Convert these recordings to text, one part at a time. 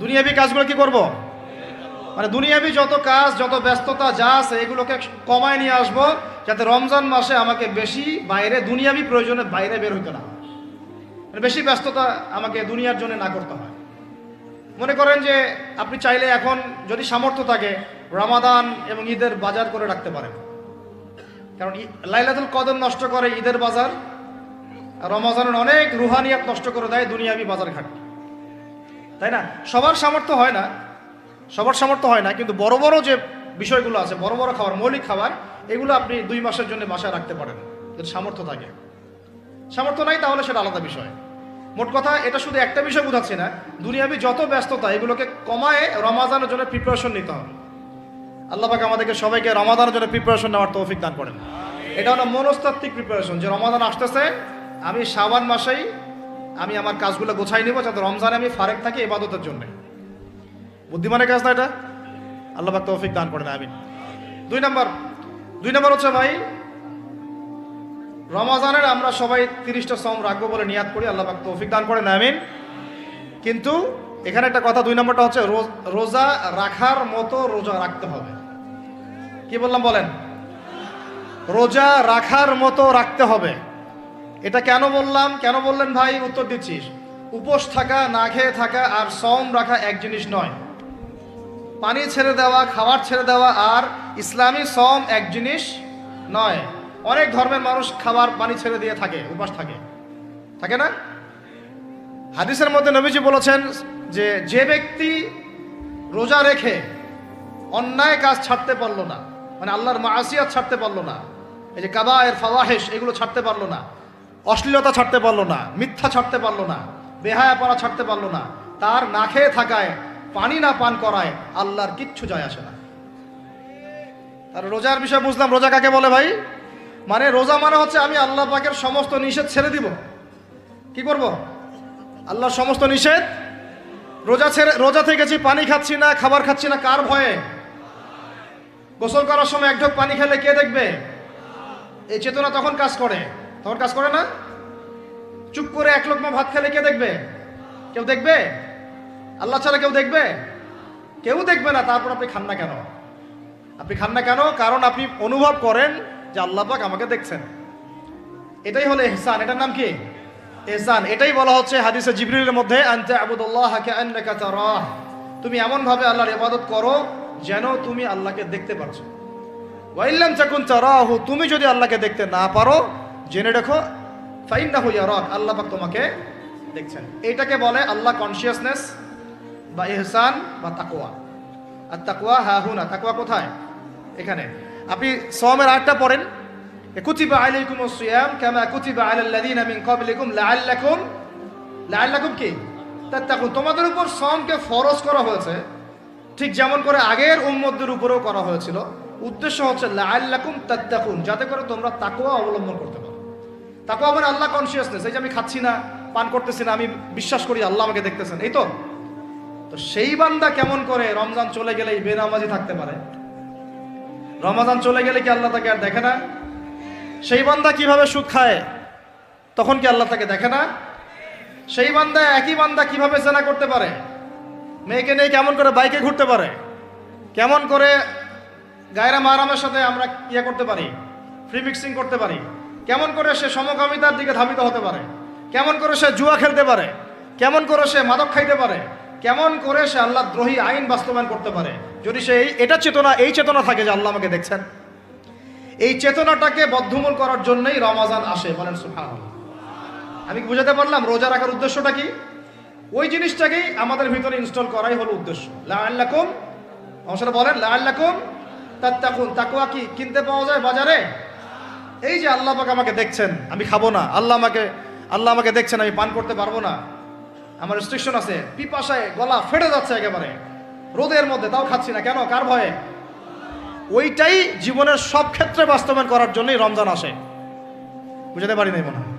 দুনিয়াবি কাজগুলো কি করব? মানে দুনিয়াবি যত কাজ, যত ব্যস্ততা যা আছে এগুলোকে কমায় নিয়ে আসবো, যাতে রমজান মাসে আমাকে বেশি বাইরে দুনিয়াবি প্রয়োজনে বাইরে বের হইতে না হয়, মানে বেশি ব্যস্ততা আমাকে দুনিয়ার জন্য না করতে হয়। মনে করেন যে আপনি চাইলে এখন যদি সামর্থ্য থাকে রমাদান এবং ঈদের বাজার করে রাখতে পারেন, কারণ লাইলাতুল কদর নষ্ট করে ঈদের বাজার, আর রমজানের অনেক রুহানিয়াত নষ্ট করে দেয় দুনিয়াবি বাজার ঘাট, তাই না? সবার সামর্থ্য হয় না, সবার সামর্থ্য হয় না, কিন্তু বড় বড় যে বিষয়গুলো আছে, বড় বড় খাবার, মৌলিক খাবার, এগুলো আপনি 2 মাসের জন্য বাসায় রাখতে পারেন যদি সামর্থ্য থাকে। সামর্থ্য নাই তাহলে সেটা আলাদা বিষয়। মোট কথা এটা শুধু একটা বিষয় বোঝাচ্ছি না, দুনিয়াবি যত ব্যস্ততা এগুলোকে কমায় রমাদানের জন্য প্রিপারেশন নিতে হবে। আল্লাহ পাক আমাদেরকে সবাইকে রমাদানের জন্য প্রিপারেশন নেওয়ার তৌফিক দান করেন। এটা হলো মনস্তাত্ত্বিক প্রিপারেশন, যে রমাদান আসতেছে, আমি শাবান মাসেই আমি আমার কাজগুলো গোছাই নিব, যাতে রমজানে আমি ফারেক থাকি ইবাদতের জন্য। বুদ্ধিমানের কাজ না এটা? আল্লাহ পাক তৌফিক দান করেন, আমিন। 2 নম্বর হচ্ছে ভাই, রমজানের আমরা সবাই 30টা সওম রাখবো বলে নিয়াত করি, আল্লাহ পাক তৌফিক দান করেন, আমিন। কিন্তু এখানে একটা কথা, 2 নম্বরটা হচ্ছে রোজা রাখার মতো রোজা রাখতে হবে। কি বললাম বলেন? রোজা রাখার মতো রাখতে হবে। এটা কেন বললাম, কেন বললেন ভাই? উত্তর দিচ্ছিস। উপোস থাকা, না খেয়ে থাকা আর সওম রাখা এক জিনিস নয়। পানি ছেড়ে দেওয়া, খাবার ছেড়ে দেওয়া আর ইসলামী সওম এক জিনিস নয়। অনেক ধর্মের মানুষ খাবার পানি ছেড়ে দিয়ে থাকে, উপাস থাকে, থাকে না? হাদিসের মধ্যে নবীজি বলেছেন যে যে ব্যক্তি রোজা রেখে অন্যায় কাজ ছাড়তে পারলো না, মানে আল্লাহর মাসিয়াত ছাড়তে পারলো না, এই যে কাবায়ের ফাওয়াহিশ এগুলো ছাড়তে পারলো না, অশ্লীলতা ছাড়তে পারলো না, মিথ্যা ছাড়তে পারলো না, বেহায়াপনা ছাড়তে পারলো না, তার না খেয়ে থাকায়, পানি না পান করায় আল্লাহর কিচ্ছু যায় আসে না। আর রোজার বিষয় বুঝলাম। রোজা কাকে বলে ভাই? মানে রোজা মানে হচ্ছে আমি আল্লাহ পাকের সমস্ত নিষেধ ছেড়ে দিব। কি করব? আল্লাহর সমস্ত নিষেধ। রোজা থেকেছি, পানি খাচ্ছি না, খাবার খাচ্ছি না, কার ভয়ে? গোসল করার সময় 1 ঢোক পানি খেলে কে দেখবে? এই চেতনা তখন কাজ করে, তখন কাজ করে না? চুপ করে 1 লোকমা ভাত খেলে কে দেখবে? কেউ দেখবে? আল্লাহ ছাড়া কেউ দেখবে? কেউ দেখবে না। তারপর আপনি খান না কেন? আপনি খান না কেন? কারণ আপনি অনুভব করেন যে আল্লাহ পাক আমাকে দেখছেন। এটাই হলো ইহসান। এটার নাম কি? ইহসান। এটাই বলা হচ্ছে হাদিসে জিবরিলের মধ্যে, আনতা আবুদুল্লাহ কাআন্নাকা তারাহ, তুমি এমন ভাবে আল্লাহর ইবাদত করো যেন তুমি আল্লাহকে দেখতে পারছো। ওয়া ইল্লাম তাকুন তারাহু, তুমি যদি আল্লাহকে দেখতে না পারো, জেনে রাখো ফাইন্নাহু ইয়ারাক, আল্লাহ পাক তোমাকে দেখছেন। এটাকে বলে আল্লাহ কনসিয়াসনেস বা ইহসান বা তাকওয়া। আর তাকওয়া হাহুনা, তাকওয়া কোথায়? এখানে। আপনি সওমের 8টা পড়েন, কুতিবা আলাইকুমুস সিয়াম কামা কুতিবা আলাল লাযিনা মিন ক্বাবলিকুম লাআল্লাকুম কি তাত্তাকুন, তোমাদের উপর সওমকে ফরজ করা হয়েছে ঠিক যেমন করে আগের উম্মতদের উপরেও করা হয়েছিল। উদ্দেশ্য হচ্ছে লাআল্লাকুম তাত্তাকুন, যাতে করে তোমরা তাকওয়া অবলম্বন করতে পারো। তাকওয়া মানে আল্লাহ কনসিয়াসনেস, এই যে আমি খাচ্ছি না, পান করতেছি না, আমি বিশ্বাস করি আল্লাহ আমাকে দেখতেছেন, এই তো। তো সেই বান্দা কেমন করে রমজান চলে গেলেই বেনামাজি থাকতে পারে? রমজান চলে গেলে কি আল্লাহ তাকে আর দেখে না? সেই বান্দা কিভাবে সুদ খায়, তখন কি আল্লাহ তাকে দেখে না? সেই বান্দা, একই বান্দা কিভাবে জেনা করতে পারে? মেয়েকে নিয়ে কেমন করে বাইকে ঘুরতে পারে? কেমন করে গায়রা মাহরামের সাথে আমরা ইয়ে করতে পারি, ফ্রি মিক্সিং করতে পারি? কেমন করে সে সমকামিতার দিকে ধাবিত হতে পারে? কেমন করে সে জুয়া খেলতে পারে? কেমন করে সে মাদক খাইতে পারে? কেমন করে সে আল্লাহ দ্রোহী আইন বাস্তবায়ন করতে পারে? যদি সে এই চেতনা থাকে যে আল্লাহ আমাকে দেখছেন, এই চেতনাটাকে বদ্ধমূল করার জন্যই রমাজান আসে। বলেন সুবহানাল্লাহ। আমি কি বুঝাতে পারলাম রোজা রাখার উদ্দেশ্যটা কি? ওই জিনিসটাকেই আমাদের ভিতরে ইনস্টল করাই হলো উদ্দেশ্য। লাআল্লাকুম, আমার সাথে বলেন লাআল্লাকুম তাত্তাকুন। তাকওয়া কি কিনতে পাওয়া যায় বাজারে? এই যে আল্লাহ পাক আমাকে দেখছেন, আমি খাবো না, আল্লাহ আমাকে দেখছেন, আমি পান করতে পারবো না, আমার রেস্ট্রিকশন আছে, পিপাসায় গলা ফেটে যাচ্ছে একেবারে রোদের মধ্যে, তাও খাচ্ছি না কেন? কার ভয়ে? ওইটাই জীবনের সব ক্ষেত্রে বাস্তবায়ন করার জন্যই রমজান আসে। বুঝাতে পারি নাই মনে হয়?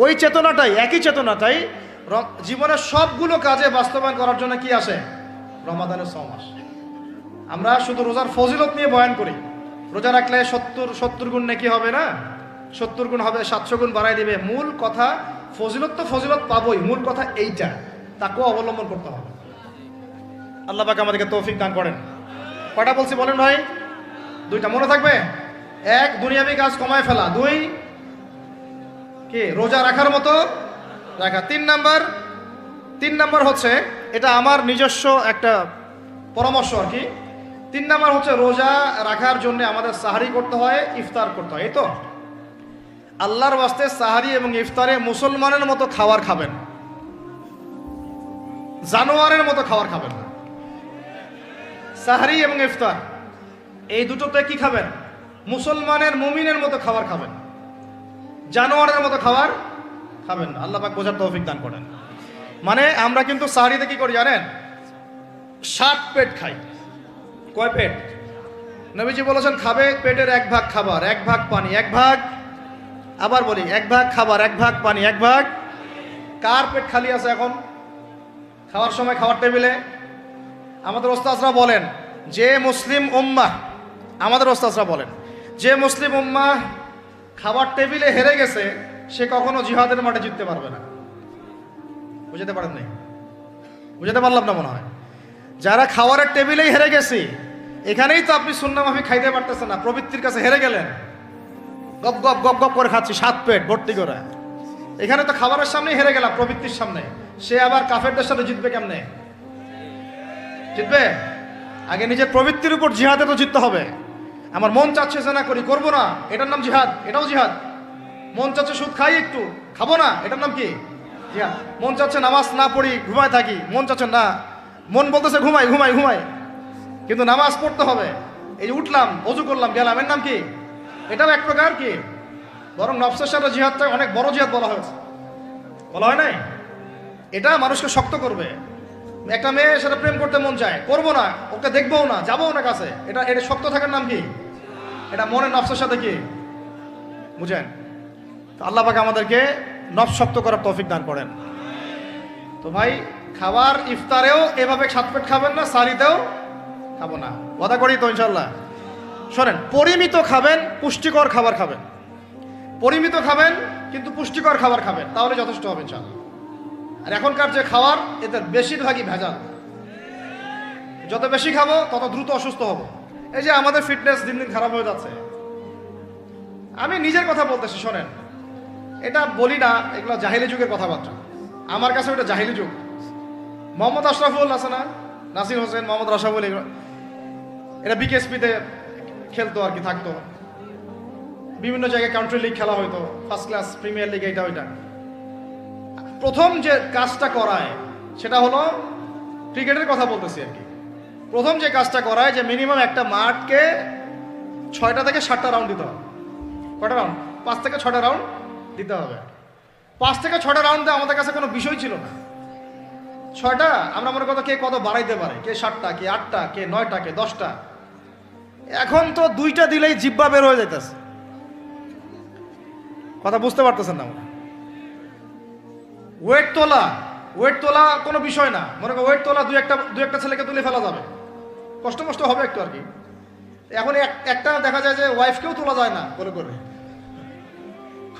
ওই চেতনাটাই, একই চেতনাটাই জীবনের সবগুলো কাজে বাস্তবায়ন করার জন্য কি আসে? রমাদানের সওম আসে। আমরা শুধু রোজার ফজিলত নিয়ে বয়ান করি, রোজা রাখলে 70 গুণ নেকি হবে না, 70 গুণ হবে, 700 গুণ বাড়াই দিবে। মূল কথা ফজিলত তো ফজিলত পাবোই, মূল কথা এইটা, তাকেও অবলম্বন করতে হবে। আল্লাহ পাক আমাদেরকে তৌফিক দান করেন। কয়টা বলছি বলেন ভাই? দুইটা মনে থাকবে। এক, দুনিয়াবি কাজ কমায় ফেলা। দুই, কি রোজা রাখার মতো রাখা। তিন নাম্বার হচ্ছে, এটা আমার নিজস্ব একটা পরামর্শ আর কি। 3 নাম্বার হচ্ছে, রোজা রাখার জন্য আমাদের সাহারি করতে হয়, ইফতার করতে হয়। এই তো আল্লাহর ওয়াস্তে সাহারি এবং ইফতারে মুসলমানের মতো খাবার খাবেন, জানোয়ারের মতো খাবার খাবেন না। সাহারি এবং ইফতার এই দুটোতে কি খাবেন? মুসলমানের, মুমিনের মতো খাবার খাবেন, জানোয়ারের মতো খাবার খাবেন না। আল্লাহ পাক বোঝার তৌফিক দান করেন। মানে আমরা কিন্তু সাহারিতে কি করি জানেন? 7 পেট খাই। কয় পেট? নবীজি বলেছেন খাবে পেটের 1 ভাগ খাবার, 1 ভাগ পানি, 1 ভাগ, আবার বলি 1 ভাগ খাবার, 1 ভাগ পানি, 1 ভাগ। কার পেট খালি আছে এখন খাওয়ার সময় খাওয়ার টেবিলে? আমাদের ওস্তাদরা বলেন যে মুসলিম উম্মাহ, আমাদের ওস্তাদরা বলেন যে মুসলিম উম্মাহ খাবার টেবিলে হেরে গেছে, সে কখনো জিহাদের মাঠে জিততে পারবে না। বুঝতে পারেন নাই? বুঝতে পারলাম না মনে হয়। যারা খাওয়ারের টেবিলেই হেরে গেছি, এখানেই তো আপনি সুন্নাহ মাফিক খাইতে পারতেছেন না, প্রবৃত্তির কাছে হেরে গেলেন, গপ গপ গপ গপ করে খাচ্ছি 7 পেট ভর্তি করে। এখানে তো খাবারের সামনেই হেরে গেলাম, প্রবৃত্তির সামনে। সে আবার কাফেরদের সাথে জিতবে কেমনে? জিতবে আগে নিজের প্রবৃত্তির উপর জিহাদে তো জিততে হবে। আমার মন চাচ্ছে যে না করি, করবো না, এটার নাম জিহাদ, এটাও জিহাদ। মন চাচ্ছে সুদ খাই একটু, খাবো না, এটার নাম কি? জিহাদ। মন চাচ্ছে নামাজ না পড়ি, ঘুমায় থাকি, মন চাচ্ছে না, মন বলতেছে ঘুমাই ঘুমাই ঘুমাই, কিন্তু নামাজ পড়তে হবে। এই যে উঠলাম, অজু করলাম, গেলাম, এর নাম কি? এটাও এক প্রকার কি, বরং নফসের সাথে জিহাদটা অনেক বড় জিহাদ বলা হয়েছে, বলা হয় নাই? এটা মানুষকে শক্ত করবে। একটা মেয়ে সেটা প্রেম করতে মন চায়, করবো না, ওকে দেখবো না, যাবো না কাছে, এটা শক্ত থাকার নাম কি? এটা মনে নফসের সাথে কি, বুঝেন? তো আল্লাহ পাক আমাদেরকে নফস শক্ত করার তৌফিক দান করেন। তো ভাই, খাবার ইফতারেও এভাবে 7 পেট খাবেন না, সারিতেও খাবো না, ওয়াদা করি তো ইনশাল্লাহ। শোনেন, পরিমিত খাবেন, পুষ্টিকর খাবার খাবেন। পরিমিত খাবেন কিন্তু পুষ্টিকর খাবার খাবেন, তাহলে যথেষ্ট হবে ইনশাল্লাহ। আর এখনকার যে খাবার, এতে বেশিরভাগই ভেজাল। যত বেশি খাবো তত দ্রুত অসুস্থ হব। এই যে আমাদের ফিটনেস দিন দিন খারাপ হয়ে যাচ্ছে। আমি নিজের কথা বলতেছি, শোনেন, এটা বলি না, এগুলো জাহিলি যুগের কথাবার্তা। আমার কাছে ওটা জাহিলি যুগ। মোহাম্মদ আশরাফুল আছে না, নাসির হোসেন, মোহাম্মদ রাশাফুল, এরা বিকেএসপিতে খেলতো আর কি, থাকতো। বিভিন্ন জায়গায় কান্ট্রি লিগ খেলা হইতো, ফার্স্ট ক্লাস, প্রিমিয়ার লিগ, এইটা ওইটা। প্রথম যে কাজটা করায় সেটা হলো, ক্রিকেটের কথা বলতেছি আর কি, প্রথম যে কাজটা করায় যে মিনিমাম একটা মাঠকে 6টা থেকে 7টা রাউন্ড দিতে হবে। কয়টা রাউন্ড? 5 থেকে 6টা রাউন্ড দিতে হবে। 5 থেকে 6টা রাউন্ড দেওয়া আমাদের কাছে কোনো বিষয় ছিল না। 6টা আমরা মনে করতো কে কত বাড়াইতে পারে, কে 7টা, কে 8টা, কে 9টা, কে 10টা। এখন তো 2টা দিলেই জিব্বা বের হয়ে যাইতেছে। কথা বুঝতে পারতেছেন না? ওয়েট তোলা কোনো বিষয় না। মনে করো ওয়েট তোলা, দু একটা ছেলেকে তুলে ফেলা যাবে, কষ্ট হবে একটু আর কি। এখন একটা দেখা যায় যে ওয়াইফকেও তোলা যায় না বলে করে,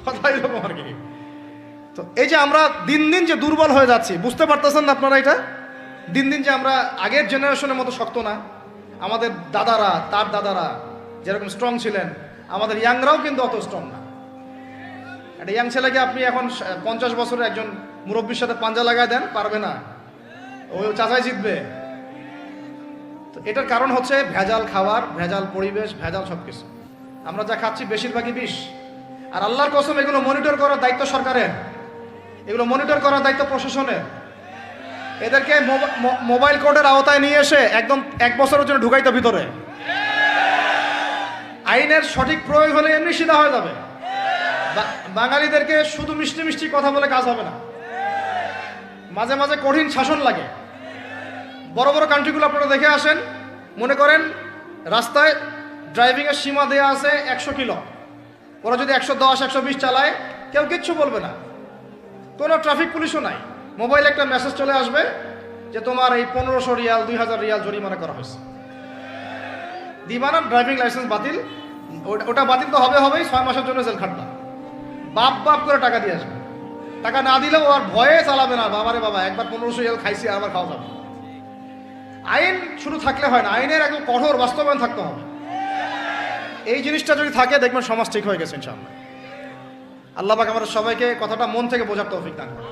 কথা এরকম আর কি। তো এই যে আমরা দিন দিন যে দুর্বল হয়ে যাচ্ছি, বুঝতে পারতেছেন না আপনারা? এটা দিন দিন যে আমরা আগের জেনারেশনের মতো শক্ত না। আমাদের দাদারা, তার দাদারা যেরকম স্ট্রং ছিলেন, আমাদের ইয়াংরাও কিন্তু অত স্ট্রং না। একটা ইয়াং ছেলেকে আপনি এখন 50 বছরের একজন মুরব্বীর সাথে পাঞ্জা লাগায় দেন, পারবে না, ওই চাচাই জিতবে। তো এটার কারণ হচ্ছে ভেজাল খাবার, ভেজাল পরিবেশ, ভেজাল সবকিছু। আমরা যা খাচ্ছি বেশিরভাগই বিষ। আর আল্লাহর কসম, এগুলো মনিটর করার দায়িত্ব সরকারের, এগুলো মনিটর করার দায়িত্ব প্রশাসনের। এদেরকে মোবাইল কোর্টের আওতায় নিয়ে এসে একদম 1 বছরের জন্য ঢুকাইতে ভিতরে। আইনের সঠিক প্রয়োগ হলে এমনি সিধা হয়ে যাবে। বাঙালিদেরকে শুধু মিষ্টি মিষ্টি কথা বলে কাজ হবে না, মাঝে মাঝে কঠিন শাসন লাগে। বড় বড় কান্ট্রিগুলো আপনারা দেখে আসেন, মনে করেন রাস্তায় ড্রাইভিংয়ের সীমা দেওয়া আছে 100 কিলো, ওরা যদি 110, 120 চালায় কেউ কিচ্ছু বলবে না, কোনো ট্রাফিক পুলিশও নাই। মোবাইলে একটা মেসেজ চলে আসবে যে তোমার এই 1500 রিয়াল, 2000 রিয়াল জরিমানা করা হয়েছে। দিবানা ড্রাইভিং লাইসেন্স বাতিল, ওটা বাতিল তো হবেই, 6 মাসের জন্য জেল খাটবা। বাপ করে টাকা দিয়ে আসবে। টাকা না দিলেও আর ভয়ে চালাবে না, বাবারে বাবা একবার 1500 রিয়াল খাইছি, আবার খাওয়া যাবে। আইন শুধু থাকলে হয় না, আইনের একদম কঠোর বাস্তবায়ন থাকতে হবে। এই জিনিসটা যদি থাকে দেখবেন সমাজ ঠিক হয়ে গেছে ইনশাআল্লাহ। আল্লাহ পাক আমাদের সবাইকে কথাটা মন থেকে বোঝার তৌফিক দান করেন।